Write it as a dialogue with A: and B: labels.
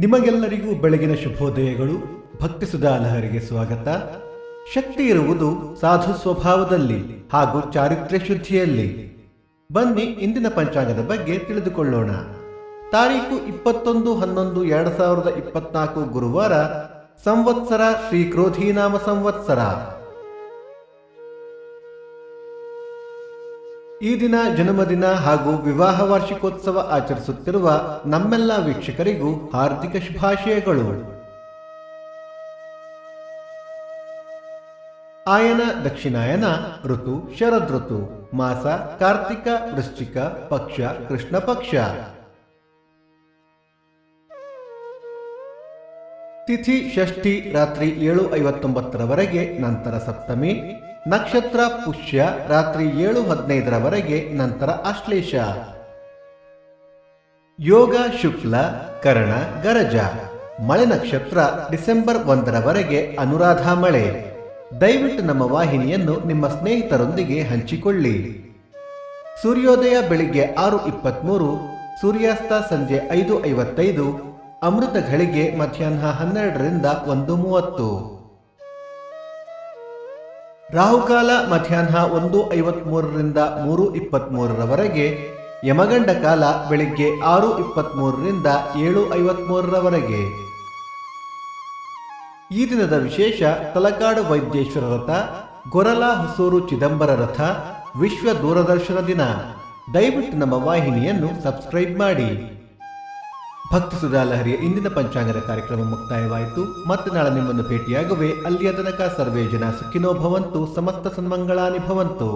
A: ನಿಮಗೆಲ್ಲರಿಗೂ ಬೆಳಗಿನ ಶುಭೋದಯಗಳು. ಭಕ್ತಿ ಸುಧಾ ಲಹರಿಗೆ ಸ್ವಾಗತ. ಶಕ್ತಿ ಇರುವುದು ಸಾಧು ಸ್ವಭಾವದಲ್ಲಿ ಹಾಗೂ ಚಾರಿತ್ರ್ಯ ಶುದ್ಧಿಯಲ್ಲಿ. ಬನ್ನಿ ಇಂದಿನ ಪಂಚಾಂಗದ ಬಗ್ಗೆ ತಿಳಿದುಕೊಳ್ಳೋಣ. ತಾರೀಕು 21/11/2024 ಗುರುವಾರ, ಸಂವತ್ಸರ ಶ್ರೀ ಕ್ರೋಧೀನಾಮ ಸಂವತ್ಸರ. ಈ ದಿನ ಜನ್ಮದಿನ ಹಾಗೂ ವಿವಾಹ ವಾರ್ಷಿಕೋತ್ಸವ ಆಚರಿಸುತ್ತಿರುವ ನಮ್ಮೆಲ್ಲ ವೀಕ್ಷಕರಿಗೂ ಹಾರ್ದಿಕ ಶುಭಾಶಯಗಳು. ಆಯನ ದಕ್ಷಿಣಾಯನ, ಋತು ಶರದೃತು, ಮಾಸ ಕಾರ್ತಿಕ, ವೃಶ್ಚಿಕ, ಪಕ್ಷ ಕೃಷ್ಣ ಪಕ್ಷ. ತಿಥಿ ಷಷ್ಠಿ ರಾತ್ರಿ 7:59 ನಂತರ ಸಪ್ತಮಿ. ನಕ್ಷತ್ರ ಪುಷ್ಯ ರಾತ್ರಿ 7:15 ನಂತರ ಆಶ್ಲೇಷ. ಯೋಗ ಶುಕ್ಲ ಕರ್ಣ ಗರಜ. ಮಳೆ ನಕ್ಷತ್ರ ಡಿಸೆಂಬರ್ 1 ಅನುರಾಧ ಮಳೆ. ದಯವಿಟ್ಟು ನಮ್ಮ ವಾಹಿನಿಯನ್ನು ನಿಮ್ಮ ಸ್ನೇಹಿತರೊಂದಿಗೆ ಹಂಚಿಕೊಳ್ಳಿ. ಸೂರ್ಯೋದಯ ಬೆಳಿಗ್ಗೆ 6:23, ಸೂರ್ಯಾಸ್ತ ಸಂಜೆ 5:55, ಅಮೃತ ಘಳಿಗೆ ಮಧ್ಯಾಹ್ನ 12ರಿಂದ 1:30. ರಾಹುಕಾಲ ಮಧ್ಯಾಹ್ನ 1:53ರಿಂದ 3:23, ಯಮಗಂಡ ಕಾಲ ಬೆಳಿಗ್ಗೆ 6:23ರಿಂದ 7:53. ಈ ದಿನದ ವಿಶೇಷ: ತಲಕಾಡು ವೈದ್ಯೇಶ್ವರ ರಥ, ಗೊರಲ ಹೊಸೂರು ಚಿದಂಬರ ರಥ, ವಿಶ್ವ ದೂರದರ್ಶನ ದಿನ. ದಯವಿಟ್ಟು ನಮ್ಮ ವಾಹಿನಿಯನ್ನು ಸಬ್ಸ್ಕ್ರೈಬ್ ಮಾಡಿ. ಭಕ್ತಿ ಸುಧಾ ಲಹರಿಯ ಇಂದಿನ ಪಂಚಾಂಗದ ಕಾರ್ಯಕ್ರಮ ಮುಕ್ತಾಯವಾಯಿತು. ಮತ್ತೆ ನಾಳೆ ನಿಮ್ಮನ್ನು ಭೇಟಿಯಾಗುವೆ. ಅಲ್ಲಿಯ ತನಕ ಸರ್ವೇ ಜನ ಸುಖಿನೋ ಭವಂತು, ಸಮಸ್ತ ಸನ್ಮಂಗಳಾನಿ ಭವಂತು.